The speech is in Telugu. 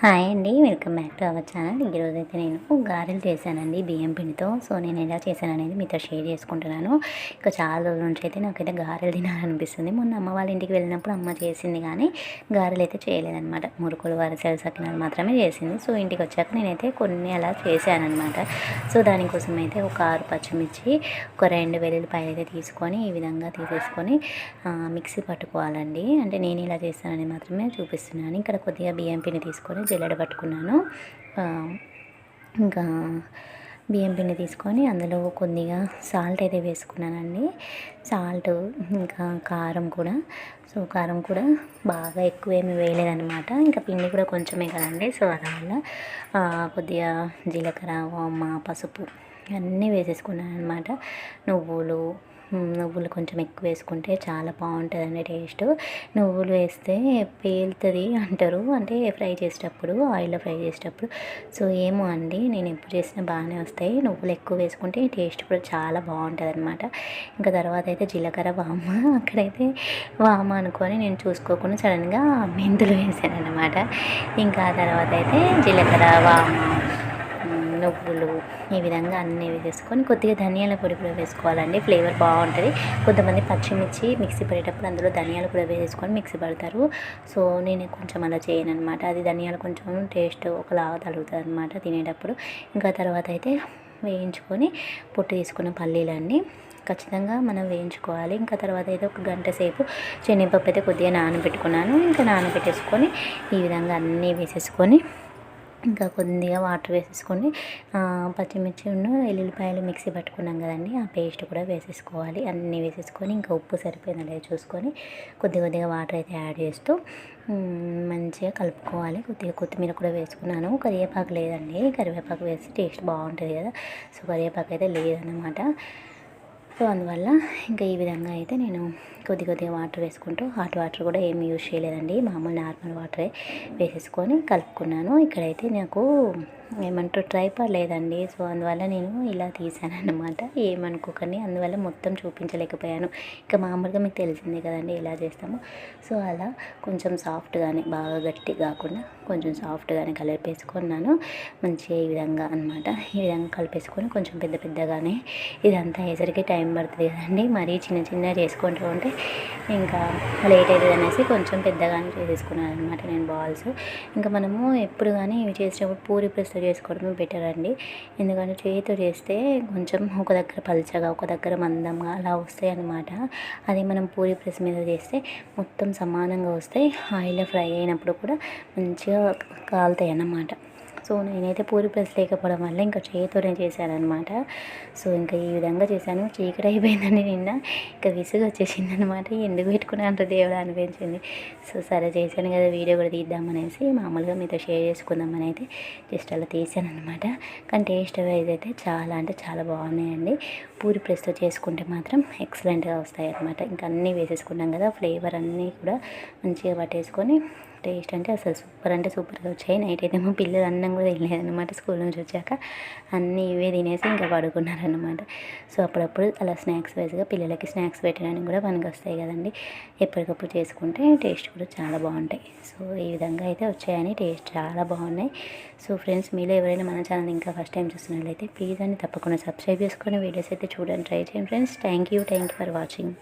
హాయ్ అండి, welcome back to our channel. ఈరోజైతే నేను గారెలు చేశానండి బియ్యం పిండితో. సో నేను ఎలా చేశాననేది మీతో షేర్ చేసుకుంటున్నాను. ఇంకా చాలా రోజుల నుంచి అయితే నాకైతే గారెలు తినాలనిపిస్తుంది. మొన్న అమ్మ వాళ్ళ ఇంటికి వెళ్ళినప్పుడు అమ్మ చేసింది, కానీ గారెలు అయితే చేయలేదన్నమాట. మురుకులు, వరసలు, సకినాలు మాత్రమే చేసింది. సో ఇంటికి వచ్చాక నేనైతే కొన్ని అలా చేశానన్నమాట. సో దానికోసం అయితే ఒక 6 పచ్చిమిర్చి, ఒక 2 వెల్లుల్లిపాయలు అయితే తీసుకొని ఈ విధంగా తీసేసుకొని మిక్సీ పట్టుకోవాలండి. అంటే నేను ఇలా చేస్తానని మాత్రమే చూపిస్తున్నాను. ఇక్కడ కొద్దిగా బియ్యం పిండి తీసుకొని జల్లెడ పట్టుకున్నాను. ఇంకా బియ్యం పిండి తీసుకొని అందులో కొద్దిగా సాల్ట్ అయితే వేసుకున్నానండి. సాల్ట్ ఇంకా కారం కూడా. సో కారం కూడా బాగా ఎక్కువ ఏమి వేయలేదన్నమాట. ఇంకా పిండి కూడా కొంచెమే కదండి. సో అందువల్ల కొద్దిగా జీలకర్ర, వామ, పసుపు అన్నీ వేసేసుకున్నాను అనమాట. నువ్వులు కొంచెం ఎక్కువ వేసుకుంటే చాలా బాగుంటుందండి టేస్ట్. నువ్వులు వేస్తే పేలుతుంది అంటారు, అంటే ఫ్రై చేసేటప్పుడు, ఆయిల్లో ఫ్రై చేసేటప్పుడు. సో ఏమో అండి, నేను ఎప్పుడు చేసినా బాగానే వస్తాయి. నువ్వులు ఎక్కువ వేసుకుంటే టేస్ట్ కూడా చాలా బాగుంటుంది అనమాట. ఇంకా తర్వాత అయితే జీలకర్ర, వామ, అక్కడైతే వామ అనుకొని నేను చూసుకోకుండా సడన్గా మెంతులు వేసాను అనమాట. ఇంకా తర్వాత అయితే జీలకర్ర, వామ, నువ్వులు ఈ విధంగా అన్నీ వేసేసుకొని కొద్దిగా ధనియాల పొడి కూడా వేసుకోవాలండి. ఫ్లేవర్ బాగుంటుంది. కొంతమంది పచ్చిమిర్చి మిక్సీ పడేటప్పుడు అందులో ధనియాలు కూడా వేసేసుకొని మిక్సీ పడతారు. సో నేను కొంచెం అలా చేయను అనమాట. అది ధనియాలు కొంచెం టేస్ట్ ఒకలాగా తగులుతుంది అనమాట తినేటప్పుడు. ఇంకా తర్వాత అయితే వేయించుకొని పొట్టు తీసుకున్న పల్లీలన్నీ ఖచ్చితంగా మనం వేయించుకోవాలి. ఇంకా తర్వాత అయితే ఒక గంట సేపు శనగపప్పు అయితే కొద్దిగా నానబెట్టుకున్నాను. ఇంకా నానబెట్టేసుకొని ఈ విధంగా అన్నీ వేసేసుకొని ఇంకా కొద్దిగా వాటర్ వేసేసుకొని పచ్చిమిర్చి ఎల్లుల్లిపాయలు మిక్సీ పట్టుకున్నాం కదండి, ఆ పేస్ట్ కూడా వేసేసుకోవాలి. అన్నీ వేసేసుకొని ఇంకా ఉప్పు సరిపోయిందా లేదో చూసుకొని కొద్దిగా వాటర్ అయితే యాడ్ చేస్తూ మంచిగా కలుపుకోవాలి. కొద్దిగా కొత్తిమీర కూడా వేసుకున్నాను. కరివేపాకు లేదండి, కరివేపాకు వేసి టేస్ట్ బాగుంటుంది కదా. సో కరివేపాకు అయితే లేదన్నమాట. సో అందువల్ల ఇంకా ఈ విధంగా అయితే నేను కొద్దిగా వాటర్ వేసుకుంటూ, హాట్ వాటర్ కూడా ఏమి యూజ్ చేయలేదండి, మామూలు నార్మల్ వాటరే వేసేసుకొని కలుపుకున్నాను. ఇక్కడైతే నాకు ఏమంటారు ట్రైపాడ్ లేదండి. సో అందువల్ల నేను ఇలా తీసాను అన్నమాట. ఏమనుకోకండి, అందువల్ల మొత్తం చూపించలేకపోయాను. ఇంకా మామూలుగా మీకు తెలిసిందే కదండి ఎలా చేస్తామో. సో అలా కొంచెం సాఫ్ట్గానే, బాగా గట్టి కాకుండా కొంచెం సాఫ్ట్గానే కలిపేసుకున్నాను మంచిగా ఈ విధంగా అనమాట. ఈ విధంగా కలిపేసుకొని కొంచెం పెద్దగానే, ఇదంతా అయ్యేసరికి టైం పడుతుంది కదండి. మరీ చిన్న చేసుకుంటూ ఉంటే ఇంకా లేట్ అవుతుంది అనేసి కొంచెం పెద్దగానే చేసేసుకున్నాను అనమాట నేను బాల్స్. ఇంకా మనము ఎప్పుడు కానీ ఇవి చేసేటప్పుడు పూరి ప్రెస్తో చేసుకోవడమే బెటర్ అండి. ఎందుకంటే చేతితో చేస్తే కొంచెం ఒక దగ్గర పల్చగా, ఒక దగ్గర మందంగా అలా వస్తాయి అన్నమాట. అది మనం పూరి ప్రెస్ మీద చేస్తే మొత్తం సమానంగా వస్తాయి. ఆయిల్లో ఫ్రై అయినప్పుడు కూడా మంచిగా కాలుతాయి అన్నమాట. సో నేనైతే పూరి ప్రెస్ లేకపోవడం వల్ల ఇంకా చేతితోనే చేశానమాట. సో ఇంకా ఈ విధంగా చేశాను. చీకటి అయిపోయిందని నిన్న ఇంకా విసుగు వచ్చేసింది అనమాట. ఎందుకు పెట్టుకున్నాను దేవుడు అనిపించింది. సో సరే చేశాను కదా, వీడియో కూడా తీద్దామనేసి మామూలుగా మీతో షేర్ చేసుకుందామని అయితే జస్ట్ అలా తీసాను అనమాట. కానీ టేస్ట్ వైజ్ అయితే చాలా అంటే చాలా బాగున్నాయండి. పూరి ప్రెస్తో చేసుకుంటే మాత్రం ఎక్సలెంట్గా వస్తాయి అనమాట. ఇంకా అన్నీ వేసేసుకున్నాం కదా, ఫ్లేవర్ అన్నీ కూడా మంచిగా పట్టేసుకొని టేస్ట్ అంటే అసలు సూపర్గా వచ్చాయి. నైట్ అయితే మా పిల్లలు అన్నం కూడా తినలేదన్నమాట. స్కూల్ నుంచి వచ్చాక అన్నీ ఇవే తినేసి ఇంకా పడుకున్నారనమాట. సో అప్పుడప్పుడు అలా స్నాక్స్ వైజ్గా పిల్లలకి స్నాక్స్ పెట్టడానికి కూడా పనికి వస్తాయి కదండి. ఎప్పటికప్పుడు చేసుకుంటే టేస్ట్ కూడా చాలా బాగుంటాయి. సో ఈ విధంగా అయితే వచ్చాయని టేస్ట్ చాలా బాగున్నాయి. సో ఫ్రెండ్స్, మీలో ఎవరైనా మన ఛానల్ ఇంకా ఫస్ట్ టైం చూస్తున్నట్లయితే ప్లీజ్ అని తప్పకుండా సబ్స్క్రైబ్ చేసుకొని వీడియోస్ అయితే చూడండి, ట్రై చేయండి friends. Thank you for watching.